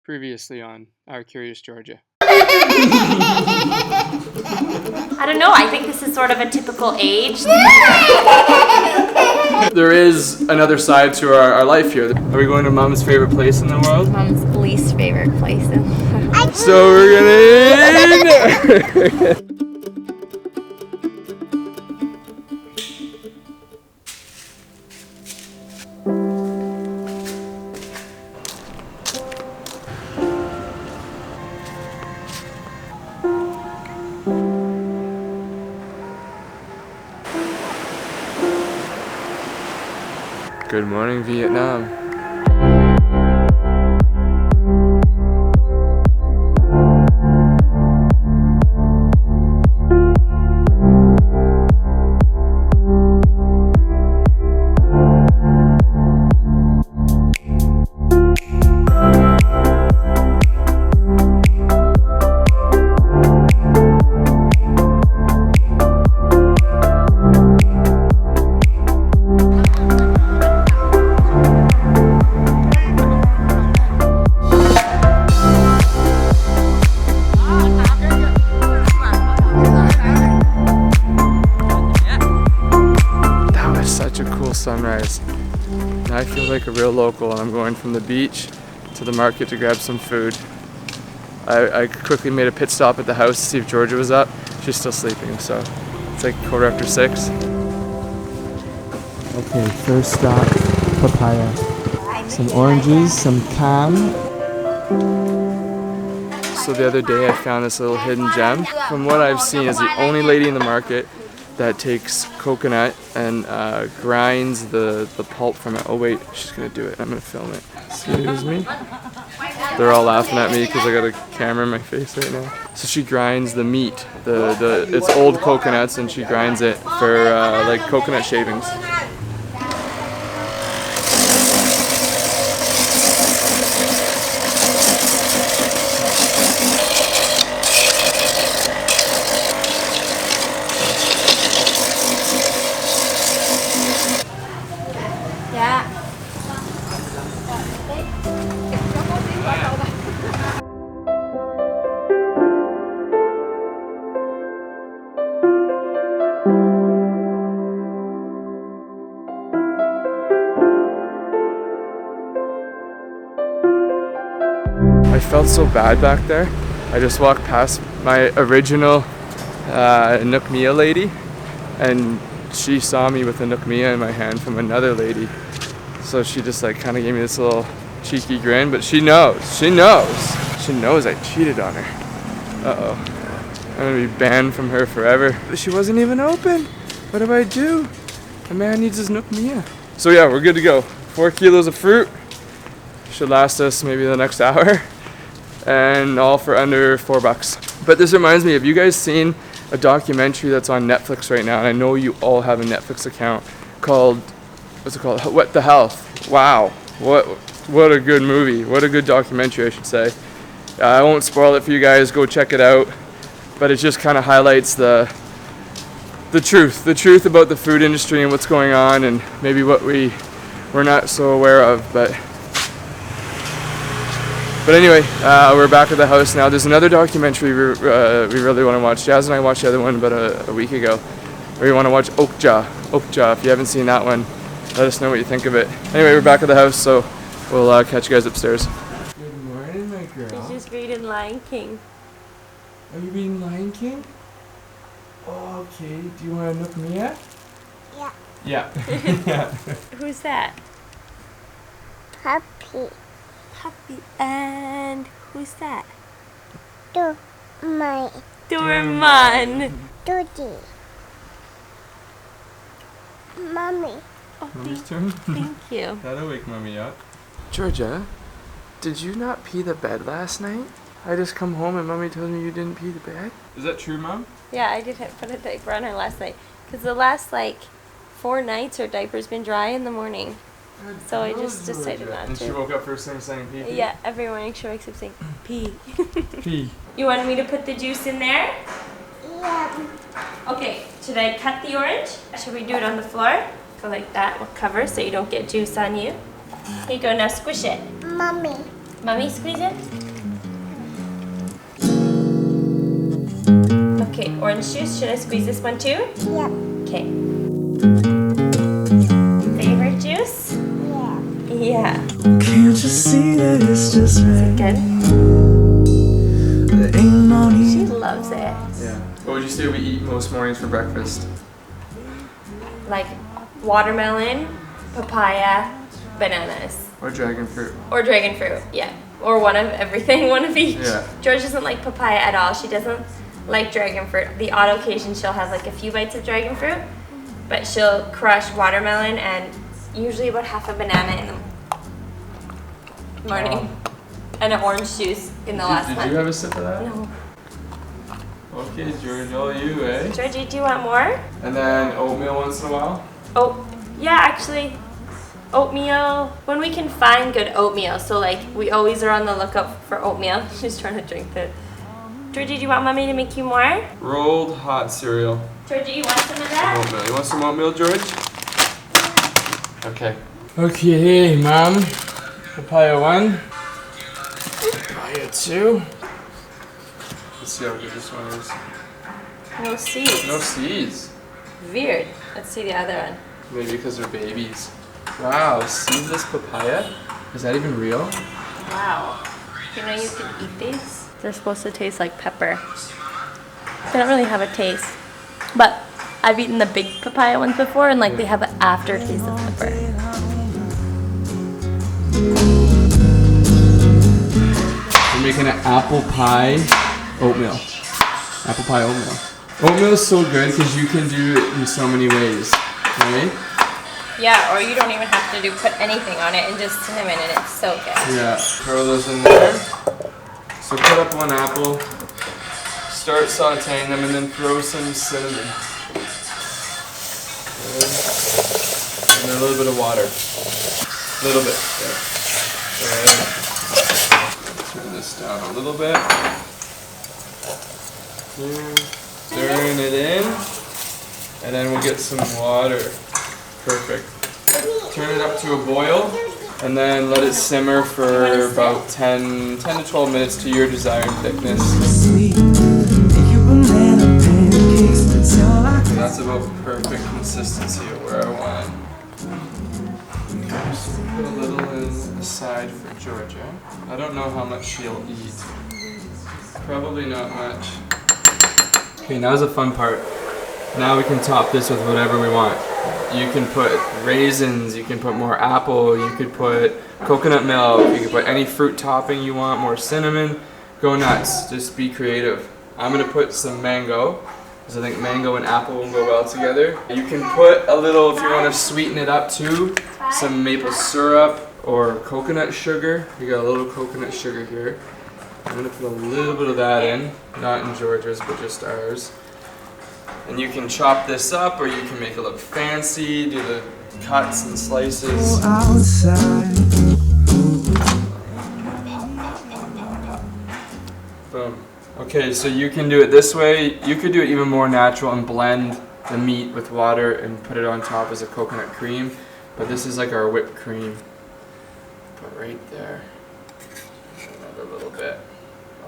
Previously on Our Curious Georgia. I don't know, I think this is sort of a typical age. There is another side to our life here. Are we going to Mom's favorite place in the world? Mom's least favorite place in the world. So we're gonna eat! Good morning, Vietnam. Sunrise. Now I feel like a real local and I'm going from the beach to the market to grab some food. I quickly made a pit stop at the house to see if Georgia was up. She's still sleeping, so it's like 6:15. Okay, first stop, papaya. Some oranges, some cam. So the other day I found this little hidden gem. From what I've seen, is the only lady in the market that takes coconut and grinds the pulp from it. Oh wait, she's gonna do it. I'm gonna film it. Excuse me. They're all laughing at me because I got a camera in my face right now. So she grinds the meat. It's old coconuts and she grinds it for like coconut shavings. I felt so bad back there. I just walked past my original Nook Mia lady and she saw me with a Nook Mia in my hand from another lady. So she just like kind of gave me this little cheeky grin, but she knows I cheated on her. Uh-oh. I'm gonna be banned from her forever. She wasn't even open. What do I do? A man needs his Nook Mia. So yeah, we're good to go. 4 kilos of fruit. Should last us maybe the next hour. And all for under $4. But this reminds me, have you guys seen a documentary that's on Netflix right now? And I know you all have a Netflix account called, what's it called? What the Health. Wow. What a good movie. What a good documentary, I should say. I won't spoil it for you guys. Go check it out. But it just kind of highlights the truth about the food industry and what's going on and maybe what we're not so aware of. But anyway, we're back at the house now. There's another documentary we really want to watch. Jazz and I watched the other one about a week ago. We want to watch Okja. If you haven't seen that one, let us know what you think of it. Anyway, we're back at the house, so we'll catch you guys upstairs. Good morning, my girl. She's just reading Lion King. Are you reading Lion King? Oh, okay. Do you want to Nook Mia? Yeah. Yeah. Yeah. Who's that? Puppy. Puppy. And who's that? Doraemon. Dodie. Mommy. Oh, Mommy's turn? thank you. That'll wake Mommy up. Georgia, did you not pee the bed last night? I just come home and Mommy told me you didn't pee the bed. Is that true, Mom? Yeah, I did put a diaper on her last night. Because the last 4 nights her diaper's been dry in the morning. So I just decided not to. And she woke up first thing saying pee? Yeah, every morning she wakes up saying pee. Pee. You wanted me to put the juice in there? Yeah. Okay, should I cut the orange? Should we do it on the floor? Go like that, we'll cover so you don't get juice on you. Here you go, now squish it. Mommy. Mommy, squeeze it. Okay, orange juice. Should I squeeze this one too? Yep. Okay. Favorite juice? Yeah. Yeah. Can't you see that it's just right? Good. There ain't no She need. loves it. Yeah. What would you say we eat most mornings for breakfast? Like watermelon, papaya, bananas. Or dragon fruit? Or dragon fruit, yeah. Or one of everything, one of each. Yeah. George doesn't like papaya at all. She doesn't like dragon fruit. The odd occasion she'll have like a few bites of dragon fruit, but she'll crush watermelon and usually about half a banana in the morning. Wow. And an orange juice in the last Did one. you have a sip of that? No. Okay, George, all you, eh? Georgie, do you want more? And then oatmeal once in a while? Oh, yeah, actually, oatmeal, when we can find good oatmeal. So like, we always are on the lookout for oatmeal. She's trying to drink it. Georgie, do you want Mommy to make you more? Rolled hot cereal. Georgie, you want some of that? Oatmeal. You want some oatmeal, George? Okay. Okay, Mom. Papaya 1. Papaya 2. Let's see how good this one is. No seeds. No seeds. Weird. Let's see the other one. Maybe because they're babies. Wow, seedless papaya? Is that even real? Wow. You know you can eat these? They're supposed to taste like pepper. They don't really have a taste. But I've eaten the big papaya ones before and like they have an aftertaste of pepper. We're making an apple pie oatmeal. Apple pie oatmeal. Oatmeal is so good because you can do it in so many ways, right? Yeah, or you don't even have to put anything on it and just cinnamon and it's so good. Yeah, throw those in there. So cut up one apple, start sauteing them, and then throw some cinnamon. And then a little bit of water. A little bit, there. Good. Turn this down a little bit. Here. Stirring it in. And then we'll get some water. Perfect. Turn it up to a boil. And then let it simmer for about 10 to 12 minutes to your desired thickness. Sleep. Make you banana pancakes until I So that's about perfect consistency of where I want it. Okay, so we'll put a little in aside for Georgia. I don't know how much she'll eat. Probably not much. Okay, now's the fun part. Now we can top this with whatever we want. You can put raisins, you can put more apple, you could put coconut milk, you can put any fruit topping you want, more cinnamon. Go nuts, just be creative. I'm gonna put some mango, because I think mango and apple will go well together. You can put a little, if you want to sweeten it up too, some maple syrup or coconut sugar. We got a little coconut sugar here. I'm gonna put a little bit of that in, not in Georgia's, but just ours. And you can chop this up, or you can make it look fancy, do the cuts and slices. go outside. Boom. Okay, so you can do it this way. You could do it even more natural and blend the meat with water and put it on top as a coconut cream. But this is like our whipped cream. Put right there. Another little bit.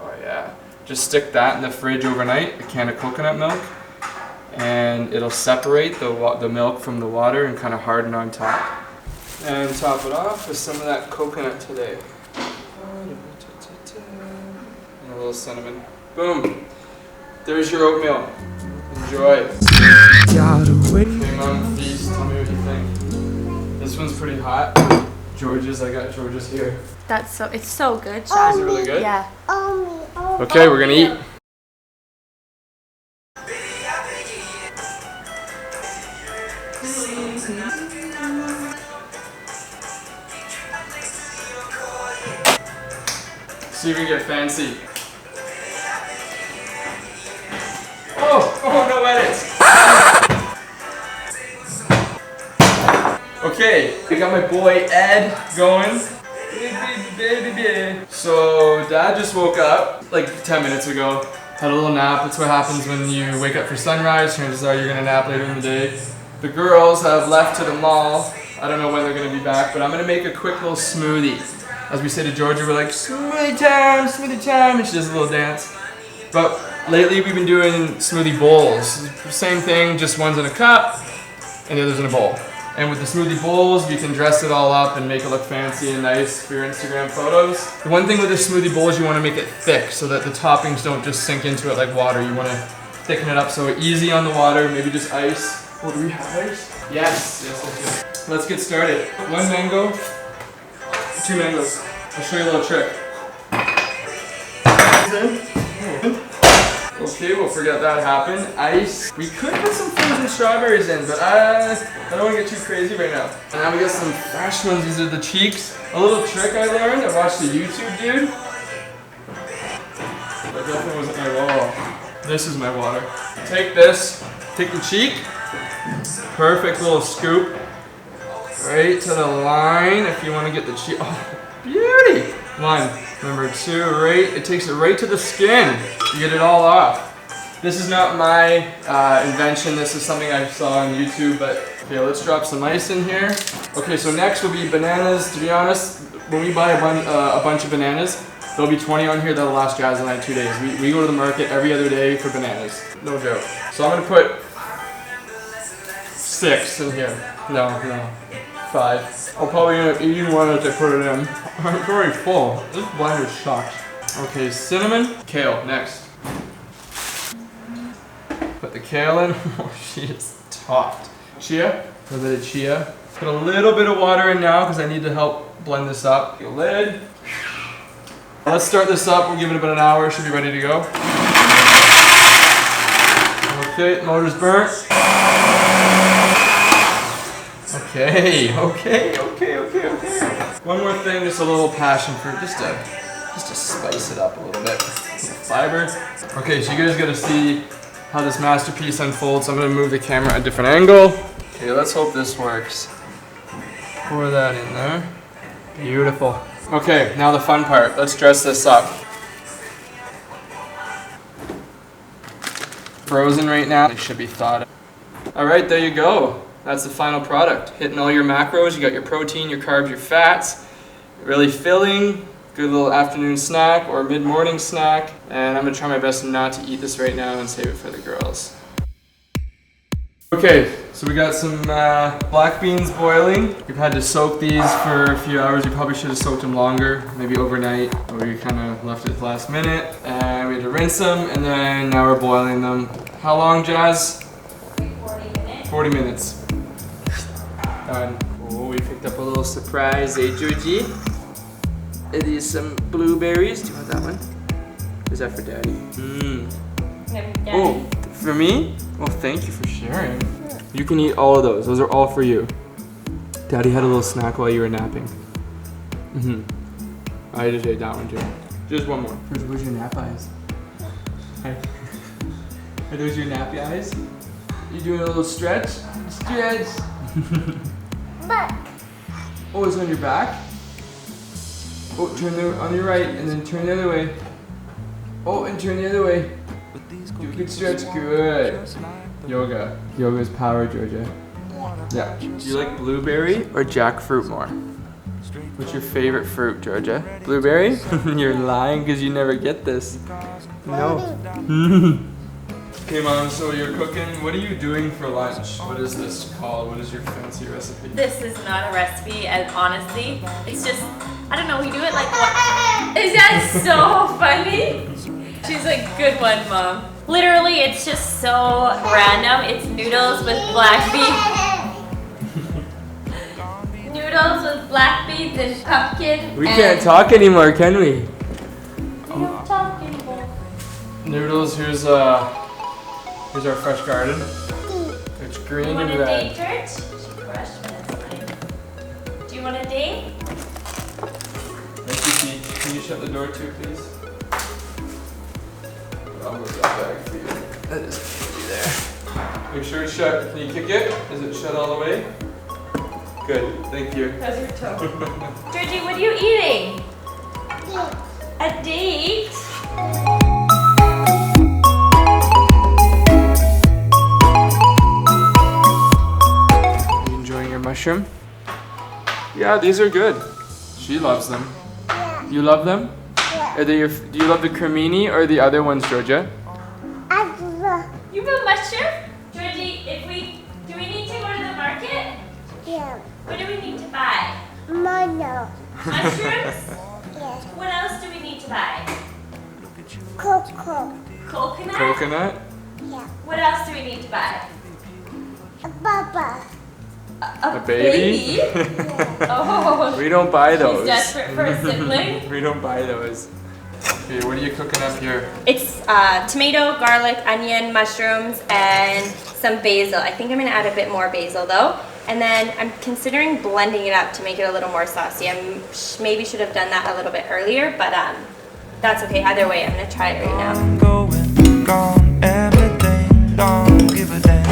Oh yeah. Just stick that in the fridge overnight, a can of coconut milk, and it'll separate the milk from the water and kind of harden on top. And top it off with some of that coconut today. And a little cinnamon. Boom. There's your oatmeal. Enjoy. Gotta wait. Okay, Mom, feast. Tell me what you think. This one's pretty hot. George's, I got George's here. It's so good, Is Sean. it really good? Yeah. Okay, we're gonna eat. See if we can get fancy. Oh, no edits. Okay, I got my boy Ed going. So Dad just woke up like 10 minutes ago. Had a little nap. That's what happens when you wake up for sunrise. Chances are you're gonna nap later in the day. The girls have left to the mall. I don't know when they're gonna be back, but I'm gonna make a quick little smoothie. as we say to Georgia, we're like, smoothie time, and she does a little dance. But lately we've been doing smoothie bowls. Same thing, just one's in a cup and the other's in a bowl. And with the smoothie bowls, you can dress it all up and make it look fancy and nice for your Instagram photos. The one thing with the smoothie bowl is you want to make it thick so that the toppings don't just sink into it like water. You want to thicken it up so easy on the water, maybe just ice. Oh, do we have ice? Yes. Let's get started. 1 mango, 2 mangoes. I'll show you a little trick. Okay, we'll forget that happened. Ice. We could put some frozen strawberries in, but I don't want to get too crazy right now. And now we got some fresh ones. These are the cheeks. A little trick I learned. I watched a YouTube dude. That definitely wasn't my wall. This is my water. Take this. Take the cheek. Perfect little scoop. Right to the line if you want to get the cheek. Oh, beauty. 1. Number 2, right? It takes it right to the skin. You get it all off. This is not my invention. This is something I saw on YouTube, but okay, let's drop some ice in here. Okay, so next will be bananas. To be honest, when we buy a bunch of bananas, there'll be 20 on here that'll last Jazz and I 2 days. We go to the market every other day for bananas. No joke. So I'm gonna put 6 in here. No. 5. I'll probably end up eating one as I put it in. I'm very full. This blender sucks. Okay, cinnamon. Kale, next. Put the kale in. Oh, she is topped. Chia. A little bit of chia. Put a little bit of water in now because I need to help blend this up. The lid. Let's start this up. We'll give it about an hour. Should be ready to go. Okay, motor's burnt. Okay. One more thing, just a little passion fruit, just to spice it up a little bit. Fiber. Okay, so you guys gotta see how this masterpiece unfolds. I'm gonna move the camera a different angle. Okay, let's hope this works. Pour that in there. Beautiful. Okay, now the fun part. Let's dress this up. Frozen right now. It should be thawed. All right, there you go. That's the final product. Hitting all your macros. You got your protein, your carbs, your fats. Really filling. Good little afternoon snack or mid-morning snack. And I'm gonna try my best not to eat this right now and save it for the girls. Okay, so we got some black beans boiling. We've had to soak these for a few hours. You probably should have soaked them longer, maybe overnight, or we kind of left it at the last minute. And we had to rinse them, and then now we're boiling them. How long, Jazz? 40 minutes. 40 minutes. Done. Oh, we picked up a little surprise, eh, Georgie? It is some blueberries. Do you want that one? Or is that for Daddy? Oh, for me? Well, thank you for sharing. You can eat all of those. Those are all for you. Daddy had a little snack while you were napping. I just ate that one too. Just one more. Where's your nap eyes? Hi. Are those your nappy eyes? You doing a little stretch? Stretch. Oh, it's on your back? Oh, turn on your right and then turn the other way. Oh, and turn the other way. Do a good stretch. Good. Yoga. Yoga's power, Georgia. Yeah. Do you like blueberry or jackfruit more? What's your favorite fruit, Georgia? Blueberry? You're lying because you never get this. No. Okay, Mom, so you're cooking. What are you doing for lunch? What is this called? What is your fancy recipe? This is not a recipe, and honestly, it's just, I don't know, we do it like what? Is that so funny? She's like, good one, Mom. Literally, it's just so random. It's noodles with black beans. Noodles with black beans and pumpkin. We can't talk anymore, can we? We don't talk anymore. Noodles, here's our fresh garden. It's green You want and a red. date, George? Do you want a date? Thank you, Pete. Can you shut the door too, please? I'll move that bag for you. That is pretty there. Make sure it's shut. Can you kick it? Is it shut all the way? Good. Thank you. How's your toe? Georgie, what are you eating? A date? Are you enjoying your mushroom? Yeah, these are good. She loves them. You love them? Yeah. Are they your, do you love the cremini or the other ones, Georgia? I love. You have mushroom? Georgie, do we need to go to the market? Yeah. What do we need to buy? Mono. Mushrooms? Yes. What else do we need to buy? Coco. Coconut? Coconut? Yeah. What else do we need to buy? A Baba. A baby? Oh, We don't buy he's those. desperate for a sibling. We don't buy those. Okay, what are you cooking up here? It's tomato, garlic, onion, mushrooms, and some basil. I think I'm gonna add a bit more basil though. And then I'm considering blending it up to make it a little more saucy. I maybe should have done that a little bit earlier, but that's okay. Either way, I'm gonna try it right now. I'm going, gone, everything, don't give a damn.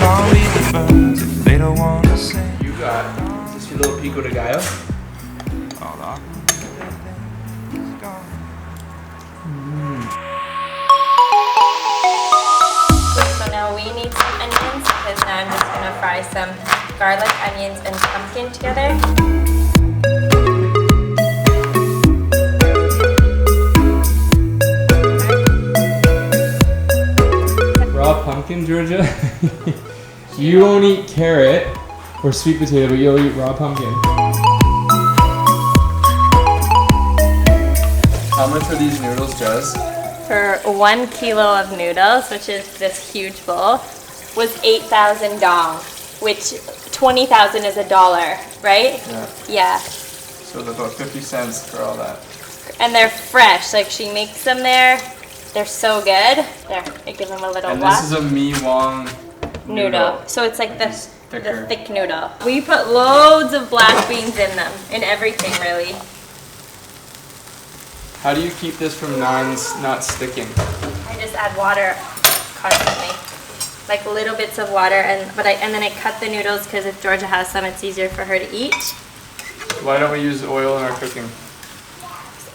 Don't read the birds if they don't wanna sing. You got, is this your little pico de gallo? All I everything is gone. So now we need some onions because now I'm just gonna fry some garlic, onions, and pumpkin together. Raw pumpkin, Georgia? You won't eat carrot or sweet potato, but you'll eat raw pumpkin. How much are these noodles, Jess? For 1 kilo of noodles, which is this huge bowl, was 8,000 dong, which 20,000 is $1, right? Yeah. Yeah. So it's about 50 cents for all that. And they're fresh, like she makes them there. They're so good. There, I give them a little And whack. this is a Mi Wong Noodle. So it's like the thicker. thick noodle. We put loads of black beans in them, in everything really. How do you keep this from not sticking? I just add water constantly, like little bits of water, and then I cut the noodles because if Georgia has some, it's easier for her to eat. Why don't we use oil in our cooking?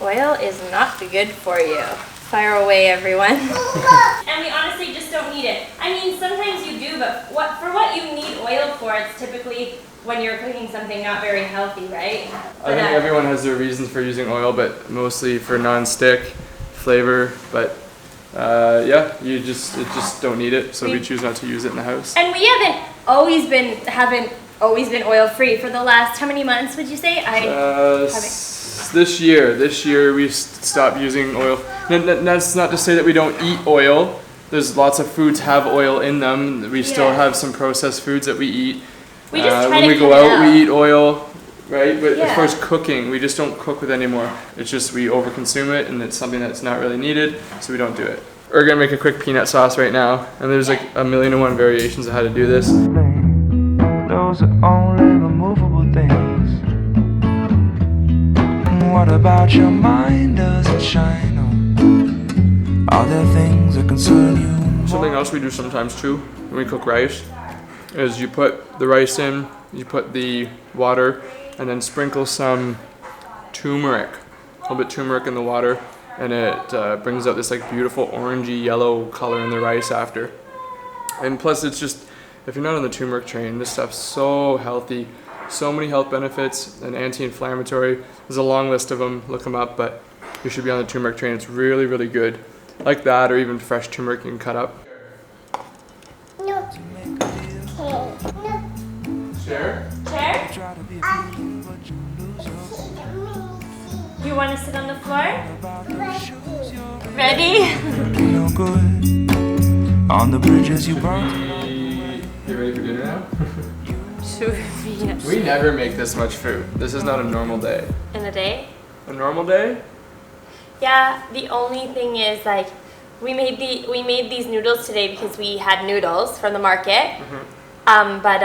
Oil is not good for you. Fire away, everyone. And we honestly just don't need it. I mean, sometimes you do, but for what you need oil for, it's typically when you're cooking something not very healthy, right? I think everyone has their reasons for using oil, but mostly for non-stick, flavor, but yeah, you just don't need it, so we choose not to use it in the house. And we haven't always been oil free for the last how many months would you say? This year we stopped using oil. That's not to say that we don't eat oil. There's lots of foods have oil in them. We still have some processed foods that we eat. We just try when to we go cut it out, we eat oil, right? But as far as Yeah. cooking, we just don't cook with it anymore. It's just we overconsume it, and it's something that's not really needed, so we don't do it. We're gonna make a quick peanut sauce right now, and there's like 1,000,001 variations of how to do this. Those are only removable things. What about your mind? Does it shine on? Are there things that concern you? Something else we do sometimes too, when we cook rice, is you put the rice in, you put the water, and then sprinkle some turmeric, a little bit turmeric in the water, and it brings out this like beautiful orangey yellow color in the rice after. And plus it's just, if you're not on the turmeric train, this stuff's so healthy, so many health benefits, and anti-inflammatory. There's a long list of them, look them up, but you should be on the turmeric train. It's really, really good. Like that, or even fresh turmeric you can cut up. No. Okay. No. Share? Chair? You want to sit on the floor? Ready? Feel good on the bridges you burned. You ready for dinner now? Yes. We never make this much food. This is not a normal day. In the day? A normal day? Yeah, the only thing is like we made these noodles today because we had noodles from the market. But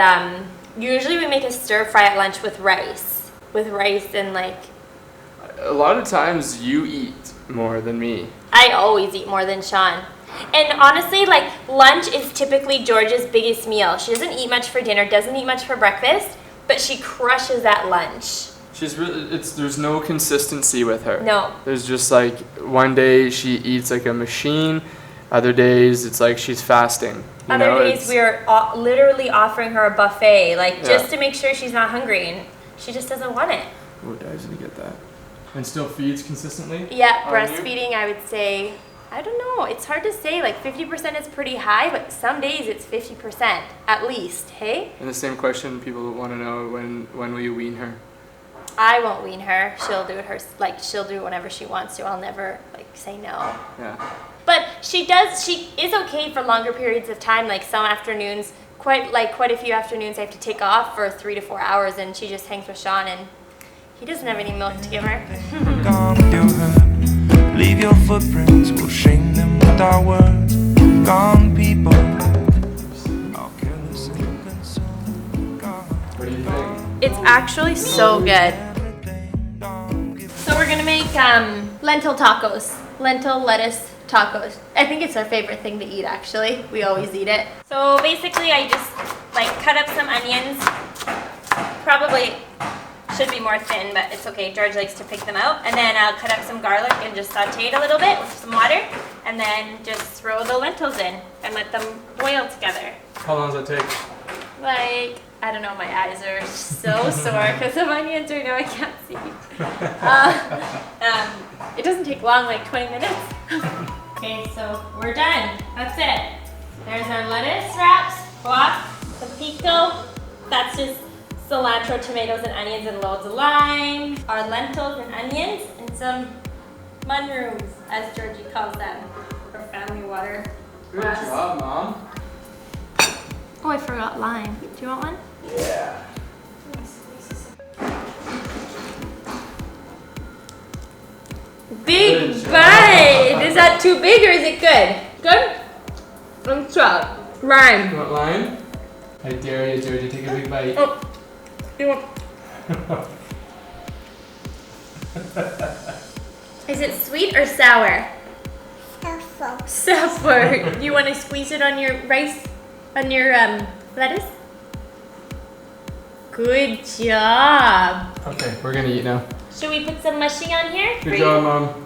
usually we make a stir fry at lunch with rice and like A lot of times you eat more than me. I always eat more than Sean. And honestly, like lunch is typically Georgia's biggest meal. She doesn't eat much for dinner, doesn't eat much for breakfast, but she crushes at lunch. She's really, there's no consistency with her. No. There's just like one day she eats like a machine, other days it's like she's fasting. Other days we are literally offering her a buffet, like just Yeah. to make sure she's not hungry, and she just doesn't want it. Oh, Dad, did you get that? And still feeds consistently? Yeah, On you? breastfeeding, I would say, I don't know, it's hard to say, like 50% is pretty high, but some days it's 50% at least, hey? And the same question people want to know, when will you wean her? I won't wean her. She'll do it she'll do whenever she wants to. I'll never like say no. Yeah. But she is okay for longer periods of time, like some afternoons, quite a few afternoons I have to take off for 3 to 4 hours and she just hangs with Sean and he doesn't have any milk to give her. Gone with your hurt. Leave your footprints, we'll shame them with our words. Gone people. All careless and consumed. Gone. What do you think? It's actually so good. So we're gonna make lentil tacos. Lentil lettuce tacos. I think it's our favorite thing to eat actually. We always eat it. So basically I just like cut up some onions. Probably should be more thin, but it's okay. George likes to pick them out. And then I'll cut up some garlic and just saute it a little bit with some water. And then just throw the lentils in and let them boil together. How long does that take? Like, I don't know, my eyes are so sore because of onions right now, I can't see. It doesn't take long, like 20 minutes. Okay, so we're done. That's it. There's our lettuce wraps, guac, some pico. That's just cilantro, tomatoes, and onions, and loads of lime. Our lentils and onions, and some mushrooms, as Georgie calls them, or family water. Good job, Mom. Oh, I forgot lime. Do you want one? Yeah. Big Good job. bite! Is that too big or is it good? Good? I'm try. Lime. You want lime? I dare you, Georgie, take a big bite. Oh, you want? Is it sweet or sour? Careful. Sour. You want to squeeze it on your rice, on your lettuce? Good job. Okay, we're gonna eat now. Should we put some mushing on here? Good job, Mom.